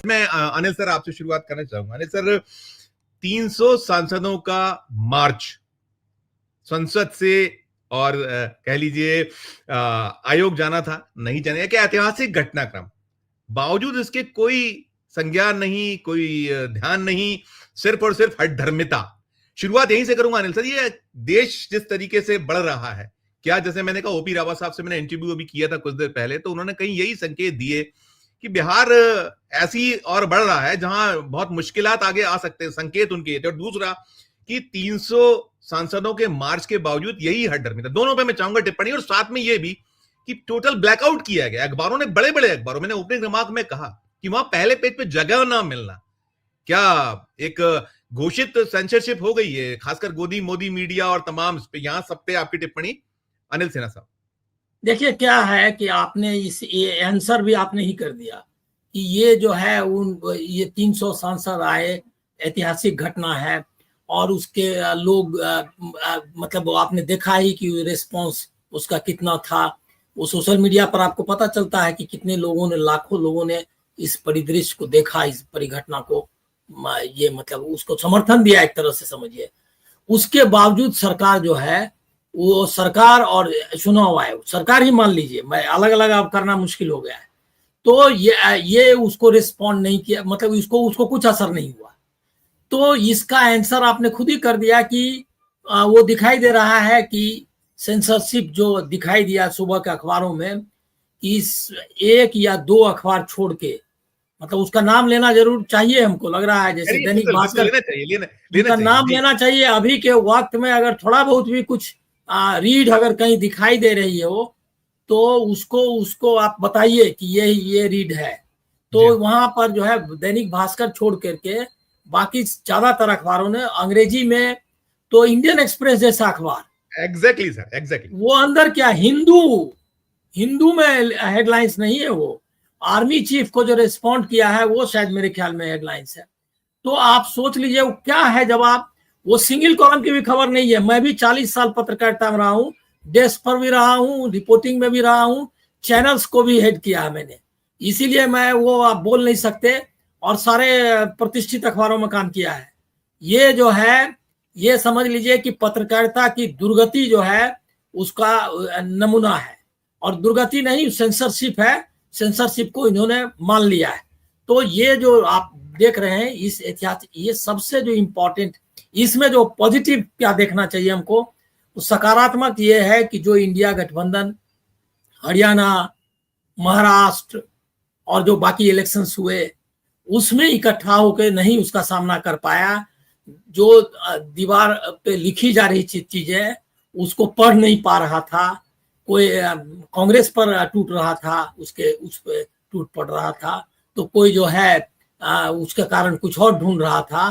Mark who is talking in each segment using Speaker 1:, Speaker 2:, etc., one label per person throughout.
Speaker 1: मैं अनिल सर आपसे शुरुआत करना चाहूंगा। अनिल सर, 300 सांसदों का मार्च संसद से और कह लीजिए आयोग जाना था, नहीं जाने, क्या ऐतिहासिक घटनाक्रम, बावजूद इसके कोई संज्ञान नहीं, कोई ध्यान नहीं, सिर्फ और सिर्फ हठधर्मिता। शुरुआत यहीं से करूंगा अनिल सर, ये देश जिस तरीके से बढ़ रहा है, क्या, जैसे मैंने कहा, ओपी रावत साहब से मैंने इंटरव्यू अभी किया था कुछ देर पहले, तो उन्होंने कहीं यही संकेत दिए कि बिहार ऐसी और बढ़ रहा है जहां बहुत मुश्किलात आगे आ सकते हैं, संकेत उनके ये थे। और दूसरा कि 300 सांसदों के मार्च के बावजूद यही हठधर्मिता, दोनों पे मैं चाहूंगा टिप्पणी। और साथ में ये भी कि टोटल ब्लैकआउट किया गया अखबारों ने, बड़े बड़े अखबारों, मैंने ओपनिंग रिमार्क में कहा कि वहां पहले पेज पे जगह ना मिलना, क्या एक घोषित सेंसरशिप हो गई है, खासकर गोदी मोदी मीडिया और तमाम इस पे, यहां सब पे आपकी टिप्पणी अनिल सिन्हा साहब।
Speaker 2: देखिए क्या है कि आपने ये आंसर भी आपने ही कर दिया कि ये जो है ये 300 सांसद आए, ऐतिहासिक घटना है। और उसके लोग मतलब आपने देखा ही कि रिस्पांस उसका कितना था। वो सोशल मीडिया पर आपको पता चलता है कि कितने लोगों ने, लाखों लोगों ने इस परिदृश्य को देखा, इस परिघटना को, ये मतलब उसको समर्थन दिया एक तरह से समझिए। उसके बावजूद सरकार जो है, वो सरकार और चुनाव आयोग, सरकार ही मान लीजिए, मैं अलग अलग अब करना मुश्किल हो गया है, तो ये उसको रिस्पॉन्ड नहीं किया, मतलब उसको कुछ असर नहीं हुआ। तो इसका आंसर आपने खुद ही कर दिया कि वो दिखाई दे रहा है कि सेंसरशिप जो दिखाई दिया सुबह के अखबारों में, इस एक या दो अखबार छोड़ के, मतलब उसका नाम लेना जरूर चाहिए, हमको लग रहा है जैसे दैनिक भास्कर,
Speaker 1: लेना
Speaker 2: नाम लेना चाहिए अभी के वक्त में। अगर थोड़ा बहुत भी कुछ रीड अगर कहीं दिखाई दे रही हो तो उसको आप बताइए कि ये रीड है। तो वहां पर जो है दैनिक भास्कर छोड़ करके बाकी ज्यादातर अखबारों ने अंग्रेजी में, तो इंडियन एक्सप्रेस जैसा अखबार,
Speaker 1: एग्जैक्टली सर, एग्जैक्टली,
Speaker 2: वो अंदर क्या हिंदू में हेडलाइंस नहीं है, वो आर्मी चीफ को जो रिस्पॉन्ड किया है वो शायद मेरे ख्याल में हेडलाइंस है। तो आप सोच लीजिए वो क्या है जब आप, वो सिंगल कॉलम की भी खबर नहीं है। मैं भी 40 साल पत्रकारिता में रहा हूँ, डेस्क पर भी रहा हूँ, रिपोर्टिंग में भी रहा हूँ, चैनल्स को भी हेड किया है मैंने, इसीलिए मैं वो आप बोल नहीं सकते, और सारे प्रतिष्ठित अखबारों में काम किया है। ये जो है, ये समझ लीजिए कि पत्रकारिता की दुर्गति जो है उसका नमूना है, और दुर्गति नहीं, सेंसरशिप है, सेंसरशिप को इन्होंने मान लिया है। तो ये जो आप देख रहे हैं इस इतिहास, ये सबसे जो इम्पोर्टेंट, इसमें जो पॉजिटिव क्या देखना चाहिए हमको, तो सकारात्मक ये है कि जो इंडिया गठबंधन हरियाणा, महाराष्ट्र और जो बाकी इलेक्शंस हुए उसमें इकट्ठा होकर नहीं उसका सामना कर पाया। जो दीवार पे लिखी जा रही चीजें उसको पढ़ नहीं पा रहा था, कोई कांग्रेस पर टूट रहा था, उस पे टूट पड़ रहा था, तो कोई जो है उसके कारण कुछ और ढूंढ रहा था।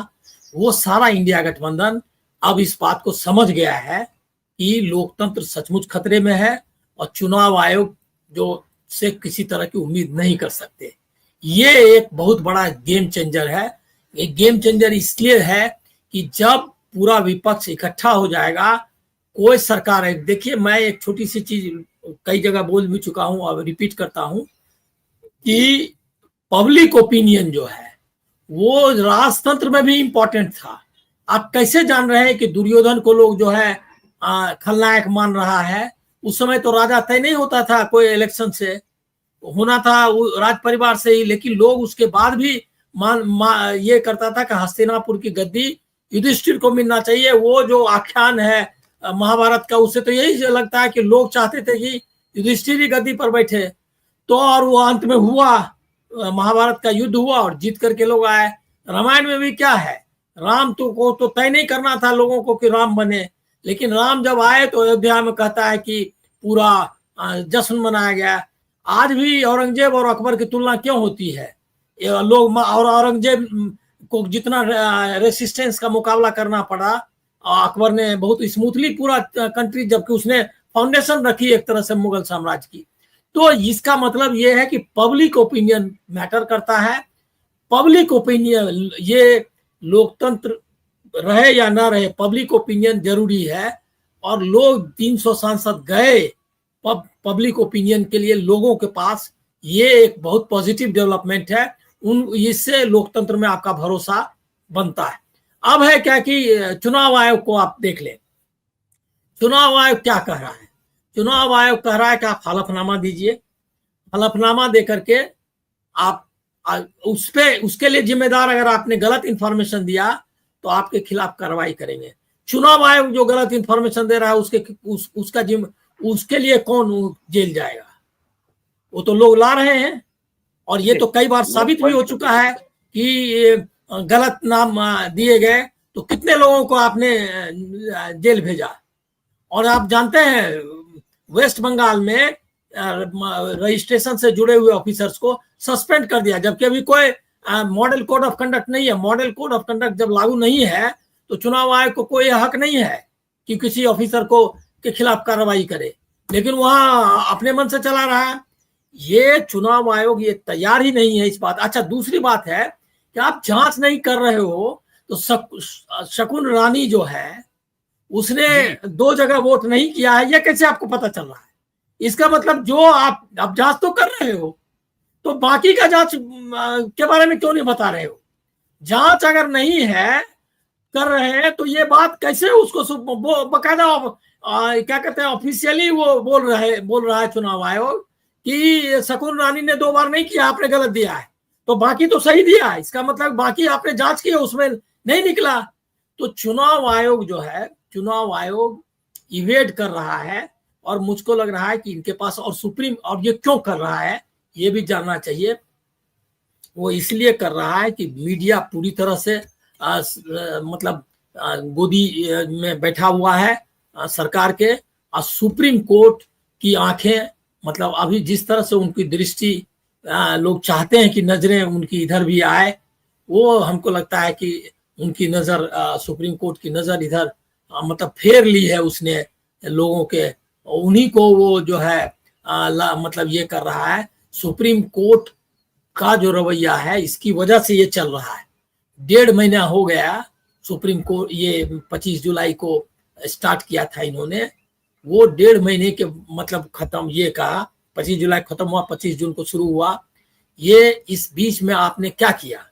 Speaker 2: वो सारा इंडिया गठबंधन अब इस बात को समझ गया है कि लोकतंत्र सचमुच खतरे में है, और चुनाव आयोग जो से किसी तरह की उम्मीद नहीं कर सकते। ये एक बहुत बड़ा गेम चेंजर है। एक गेम चेंजर इसलिए है कि जब पूरा विपक्ष इकट्ठा हो जाएगा, कोई सरकार है, देखिए मैं एक छोटी सी चीज कई जगह बोल भी चुका हूं, अब रिपीट करता हूं कि पब्लिक ओपिनियन जो है वो राजतंत्र में भी इंपॉर्टेंट था। आप कैसे जान रहे हैं कि दुर्योधन को लोग जो है खलनायक मान रहा है? उस समय तो राजा तय नहीं होता था कोई इलेक्शन से, होना था राज परिवार से ही, लेकिन लोग उसके बाद भी ये करता था कि हस्तिनापुर की गद्दी युधिष्ठिर को मिलना चाहिए। वो जो आख्यान है महाभारत का, उससे तो यही लगता है कि लोग चाहते थे कि युधिष्ठिर ही गद्दी पर बैठे। तो और वो अंत में हुआ, महाभारत का युद्ध हुआ और जीत करके लोग आए। रामायण में भी क्या है, राम को तो तय नहीं करना था लोगों को कि राम बने, लेकिन राम जब आए तो अयोध्या में कहता है कि पूरा जश्न मनाया गया। आज भी औरंगजेब और अकबर की तुलना क्यों होती है? लोग, और औरंगजेब को जितना रेसिस्टेंस का मुकाबला करना पड़ा, अकबर ने बहुत स्मूथली पूरा कंट्री, जबकि उसने फाउंडेशन रखी एक तरह से मुगल साम्राज्य की। तो इसका मतलब ये है कि पब्लिक ओपिनियन मैटर करता है। पब्लिक ओपिनियन, ये लोकतंत्र रहे या ना रहे, पब्लिक ओपिनियन जरूरी है। और लोग 300 सांसद गए पब्लिक ओपिनियन के लिए लोगों के पास, ये एक बहुत पॉजिटिव डेवलपमेंट है। इससे लोकतंत्र में आपका भरोसा बनता है। अब है क्या कि चुनाव आयोग को आप देख लें, चुनाव आयोग क्या कह रहा है। चुनाव आयोग कह रहा है कि आप हलफनामा दीजिए, हलफनामा दे करके आप उस पे उसके लिए जिम्मेदार, अगर आपने गलत इंफॉर्मेशन दिया तो आपके खिलाफ कार्रवाई करेंगे। चुनाव आयोग जो गलत इंफॉर्मेशन दे रहा है उसके लिए कौन जेल जाएगा? वो तो लोग ला रहे हैं, और ये तो कई बार साबित भी हो चुका है कि गलत नाम दिए गए तो कितने लोगों को आपने जेल भेजा। और आप जानते हैं वेस्ट बंगाल में रजिस्ट्रेशन से जुड़े हुए ऑफिसर्स को सस्पेंड कर दिया, जबकि अभी कोई मॉडल कोड ऑफ कंडक्ट नहीं है। मॉडल कोड ऑफ कंडक्ट जब लागू नहीं है तो चुनाव आयोग को कोई हक नहीं है कि किसी ऑफिसर को के खिलाफ कार्रवाई करे, लेकिन वहां अपने मन से चला रहा है। ये चुनाव आयोग ये तैयार ही नहीं है इस बात। अच्छा, दूसरी बात है कि आप जांच नहीं कर रहे हो तो शकुन रानी जो है उसने 2 जगह वोट नहीं किया है, ये कैसे आपको पता चल रहा है? इसका मतलब जो आप जांच तो कर रहे हो तो बाकी का जांच के बारे में क्यों नहीं बता रहे हो? जांच अगर नहीं है कर रहे हैं तो ये बात कैसे उसको बकायदा क्या कहते हैं ऑफिशियली वो बोल रहा है चुनाव आयोग कि शकुन रानी ने 2 बार नहीं किया, आपने गलत दिया है, तो बाकी तो सही दिया है। इसका मतलब बाकी आपने जांच की, उसमें नहीं निकला। तो चुनाव आयोग जो है, चुनाव आयोग इवेड कर रहा है, और मुझको लग रहा है कि इनके पास और सुप्रीम, और ये क्यों कर रहा है ये भी जानना चाहिए। वो इसलिए कर रहा है कि मीडिया पूरी तरह से मतलब गोदी में बैठा हुआ है सरकार के, और सुप्रीम कोर्ट की आंखें, मतलब अभी जिस तरह से उनकी दृष्टि लोग चाहते हैं कि नजरें उनकी इधर भी आए, वो हमको लगता है कि उनकी नजर सुप्रीम कोर्ट की नजर इधर मतलब फेर ली है उसने लोगों के, उन्हीं को वो जो है मतलब ये कर रहा है। सुप्रीम कोर्ट का जो रवैया है इसकी वजह से ये चल रहा है। 1.5 महीना हो गया सुप्रीम कोर्ट, ये 25 जुलाई को स्टार्ट किया था इन्होंने, वो 1.5 महीने के मतलब खत्म, ये कहा 25 जुलाई खत्म हुआ, 25 जून को शुरू हुआ। ये इस बीच में आपने क्या किया?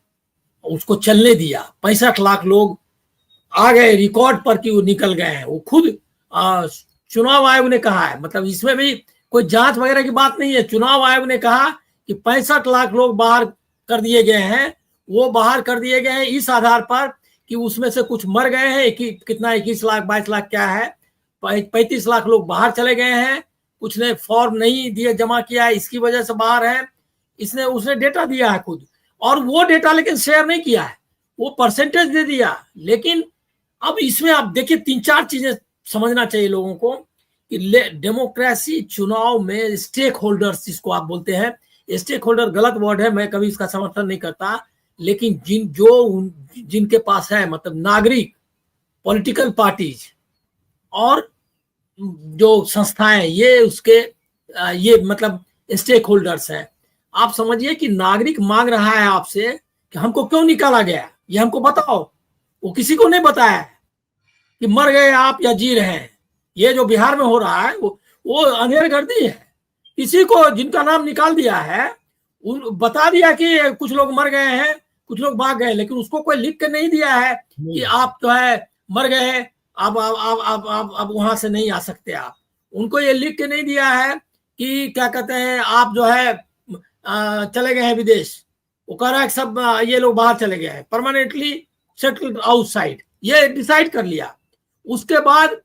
Speaker 2: उसको चलने दिया। 65 लाख लोग आ गए रिकॉर्ड पर कि वो निकल गए हैं। वो खुद चुनाव आयोग ने कहा है, मतलब इसमें भी कोई जांच वगैरह की बात नहीं है। चुनाव आयोग ने कहा कि 65 लाख लोग बाहर कर दिए गए हैं। वो बाहर कर दिए गए हैं इस आधार पर कि उसमें से कुछ मर गए हैं, कितना 21 लाख 22 लाख क्या है, 35 लाख लोग बाहर चले गए हैं, कुछ ने फॉर्म नहीं दिए, जमा किया है, इसकी वजह से बाहर है। उसने डेटा दिया है खुद, और वो डेटा लेकिन शेयर नहीं किया है, वो परसेंटेज दे दिया। लेकिन अब इसमें आप देखिए 3-4 चीजें समझना चाहिए लोगों को कि डेमोक्रेसी चुनाव में स्टेक होल्डर्स जिसको आप बोलते हैं, स्टेक होल्डर गलत वर्ड है, मैं कभी इसका समर्थन नहीं करता, लेकिन जिनके पास है मतलब नागरिक, पॉलिटिकल पार्टीज और जो संस्थाएं, ये उसके ये मतलब स्टेक होल्डर्स हैं। आप समझिए कि नागरिक मांग रहा है आपसे कि हमको क्यों निकाला गया, ये हमको बताओ। वो किसी को नहीं बताया है कि मर गए आप या जी रहे हैं। ये जो बिहार में हो रहा है वो अंधेरगर्दी है। किसी को जिनका नाम निकाल दिया है बता दिया कि कुछ लोग मर गए हैं, कुछ लोग भाग गए, लेकिन उसको कोई लिख के नहीं दिया है कि आप जो है मर गए, अब वहां से नहीं आ सकते आप। उनको ये लिख के नहीं दिया है कि क्या कहते हैं आप जो है चले गए हैं विदेश। वो कह रहा है सब ये लोग बाहर चले गए हैं, परमानेंटली सेटल्ड आउटसाइड, ये डिसाइड कर लिया। उसके बाद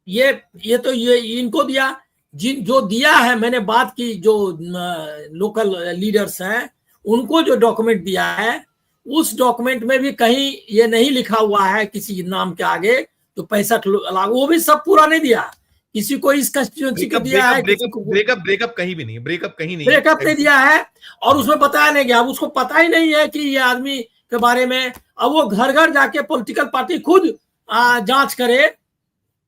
Speaker 2: ये तो ये इनको दिया, जो दिया है, मैंने बात की जो लोकल लीडर्स हैं उनको जो डॉक्यूमेंट दिया है, उस डॉक्यूमेंट में भी कहीं ये नहीं लिखा हुआ है किसी नाम के आगे जो 65 लाख, वो भी सब पूरा नहीं दिया। किसी को इस कंस्टिट्यूएंसी को दिया है,
Speaker 1: ब्रेकअप कहीं भी नहीं, ब्रेकअप
Speaker 2: नहीं दिया है, और उसमें बताया नहीं गया। उसको पता ही नहीं है कि ये आदमी के बारे में। अब वो घर घर जाके पॉलिटिकल पार्टी खुद जांच करे,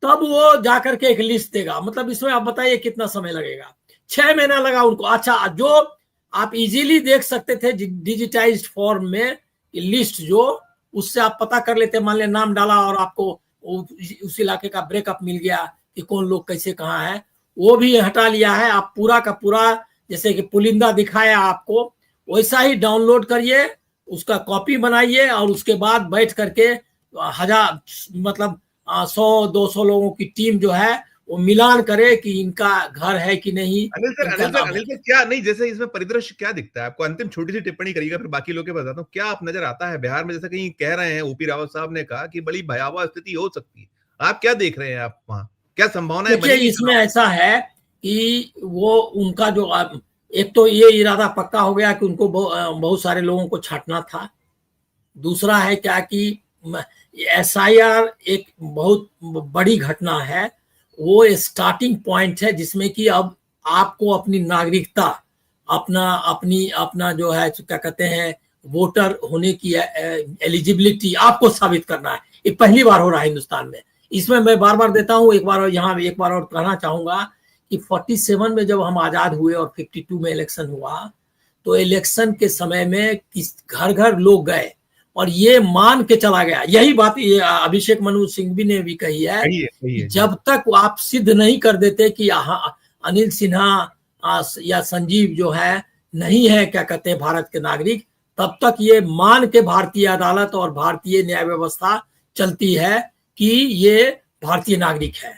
Speaker 2: तब वो जाकर के एक लिस्ट देगा। मतलब इसमें आप बताइए कितना समय लगेगा? 6 महीना लगा उनको। अच्छा, जो आप इजीली देख सकते थे डिजिटाइज्ड फॉर्म में लिस्ट, जो उससे आप पता कर लेते, मान लिया नाम डाला और आपको उस इलाके का ब्रेकअप मिल गया कि कौन लोग कैसे कहाँ है, वो भी हटा लिया है। आप पूरा का पूरा जैसे कि पुलिंदा दिखाया आपको, वैसा ही डाउनलोड करिए, उसका कॉपी बनाइए और उसके बाद बैठ करके हजार मतलब 100-200 लोगों की टीम जो है वो मिलान करे कि इनका घर है कि नहीं, इनका नाम है
Speaker 1: अनिल सर क्या नहीं, जैसे इसमें परिदृश्य क्या दिखता है आपको? अंतिम छोटी सी टिप्पणी करिएगा, फिर बाकी लोग के बताता हूँ। क्या आप नजर आता है बिहार में, जैसे कहीं कह रहे हैं ओपी रावत साहब ने कहा कि बड़ी भयावह स्थिति हो सकती है, आप क्या देख रहे हैं? आप वहां क्या संभावनाएं
Speaker 2: देखिए
Speaker 1: बनेगी?
Speaker 2: इसमें ऐसा है कि वो उनका जो एक तो ये इरादा पक्का हो गया कि उनको बहुत सारे लोगों को छांटना था। दूसरा है क्या कि एसआईआर एक बहुत बड़ी घटना है, वो स्टार्टिंग पॉइंट है जिसमें कि अब आपको अपनी नागरिकता, अपना जो है क्या कहते हैं वोटर होने की एलिजिबिलिटी आपको साबित करना है। ये पहली बार हो रहा है हिंदुस्तान में। इसमें मैं बार बार देता हूँ, एक बार और कहना चाहूंगा कि 47 में जब हम आजाद हुए और 52 में इलेक्शन हुआ, तो इलेक्शन के समय में किस घर घर लोग गए और ये मान के चला गया, यही बात ये अभिषेक मनु सिंघवी ने भी कही है कि जब तक आप सिद्ध नहीं कर देते कि अनिल सिन्हा या संजीव जो है नहीं है क्या कहते हैं भारत के नागरिक, तब तक ये मान के भारतीय अदालत और भारतीय न्याय व्यवस्था चलती है कि ये भारतीय नागरिक है,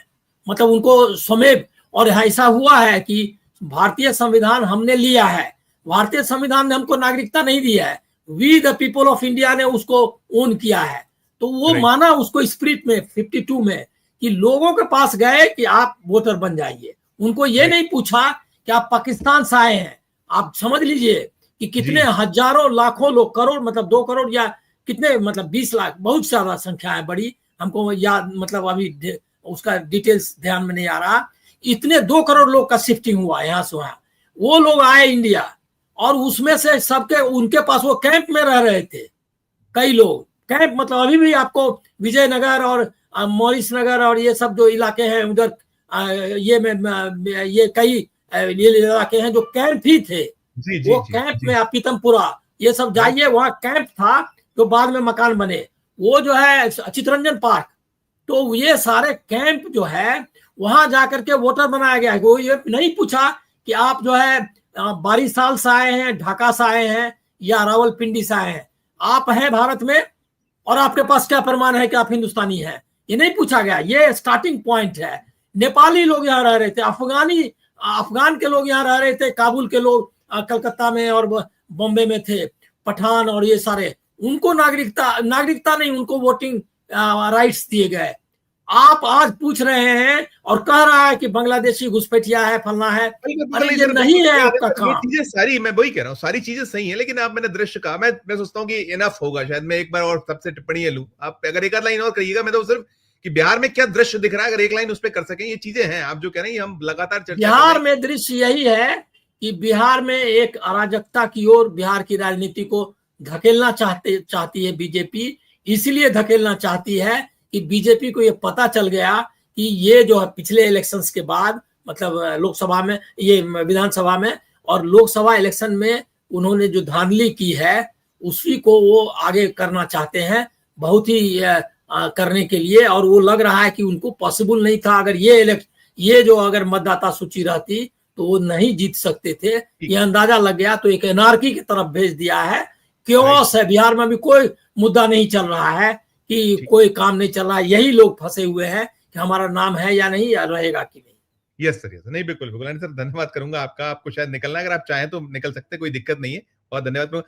Speaker 2: मतलब उनको समेत। और ऐसा हुआ है कि भारतीय संविधान हमने लिया है, भारतीय संविधान ने हमको नागरिकता नहीं दिया है, we the people of India ने उसको ओन किया है। तो वो माना उसको स्पिरिट में 52 में कि लोगों के पास गए कि आप वोटर बन जाइए। उनको ये नहीं पूछा कि आप पाकिस्तान से आए हैं। आप समझ लीजिए कि कितने हजारों लाखों लोग, करोड़ मतलब 2 करोड़ या कितने मतलब 20 लाख, बहुत ज्यादा संख्या है बड़ी, हमको याद मतलब अभी उसका डिटेल्स ध्यान में नहीं आ रहा। इतने 2 करोड़ लोग का शिफ्टिंग हुआ यहाँ से वहां, वो लोग आए इंडिया और उसमें से सबके उनके पास वो कैंप में रह रहे थे। कई लोग कैंप मतलब अभी भी आपको विजयनगर और मॉरिस नगर और ये सब जो इलाके हैं उधर ये कई ये इलाके हैं जो कैंप ही थे। वो कैंप में आप पीतमपुरा ये सब जाइए, वहां कैंप था जो बाद में मकान बने, वो जो है चितरंजन पार्क, तो ये सारे कैंप जो है वहां जाकर के वोटर बनाया गया है। वो ये नहीं पूछा कि आप जो है 22 साल से आए हैं, ढाका से आए हैं या रावलपिंडी से आए हैं, आप हैं भारत में और आपके पास क्या प्रमाण है कि आप हिंदुस्तानी हैं, ये नहीं पूछा गया। ये स्टार्टिंग पॉइंट है। नेपाली लोग यहाँ रह रहे थे, अफगान के लोग यहाँ रह रहे थे, काबुल के लोग कलकत्ता में और बॉम्बे में थे, पठान और ये सारे, उनको नागरिकता नहीं, उनको वोटिंग राइट्स दिए गए। आप आज पूछ रहे हैं और कह रहा है कि बांग्लादेशी घुसपैठिया है, फलना है, अरे ये नहीं है आपका काम।
Speaker 1: ये चीजें सारी, मैं वही कह रहा हूँ, सारी चीजें सही है, लेकिन आप मैंने दृश्य कहा, मैं सोचता हूँ कि इनफ होगा शायद। मैं एक बार और सबसे टिप्पणी लूं, आप अगर एक आध लाइन और करिएगा। मैं तो सिर्फ कि बिहार में क्या दृश्य दिख रहा है, अगर एक लाइन उस पर कर सकें। ये चीजें हैं आप जो कह रहे हैं, हम लगातार चर्चा
Speaker 2: बिहार में दृश्य यही है कि बिहार में एक अराजकता की ओर बिहार की राजनीति को धकेलना चाहती है बीजेपी। इसलिए धकेलना चाहती है कि बीजेपी को ये पता चल गया कि ये जो है पिछले इलेक्शंस के बाद, मतलब लोकसभा में, ये विधानसभा में और लोकसभा इलेक्शन में उन्होंने जो धांधली की है उसी को वो आगे करना चाहते हैं बहुत ही करने के लिए। और वो लग रहा है कि उनको पॉसिबल नहीं था, अगर ये जो अगर मतदाता सूची रहती तो वो नहीं जीत सकते थे, ये अंदाजा लग गया। तो एक एनार्की की तरफ भेज दिया है, क्योस है। बिहार में भी कोई मुद्दा नहीं चल रहा है कि कोई काम नहीं चल रहा है, यही लोग फंसे हुए हैं कि हमारा नाम है या नहीं, या रहेगा कि नहीं।
Speaker 1: यस सर, यस नहीं, बिल्कुल बिल्कुल सर, धन्यवाद करूंगा आपका। आपको शायद निकलना है, अगर आप चाहें तो निकल सकते, कोई दिक्कत नहीं है। बहुत धन्यवाद।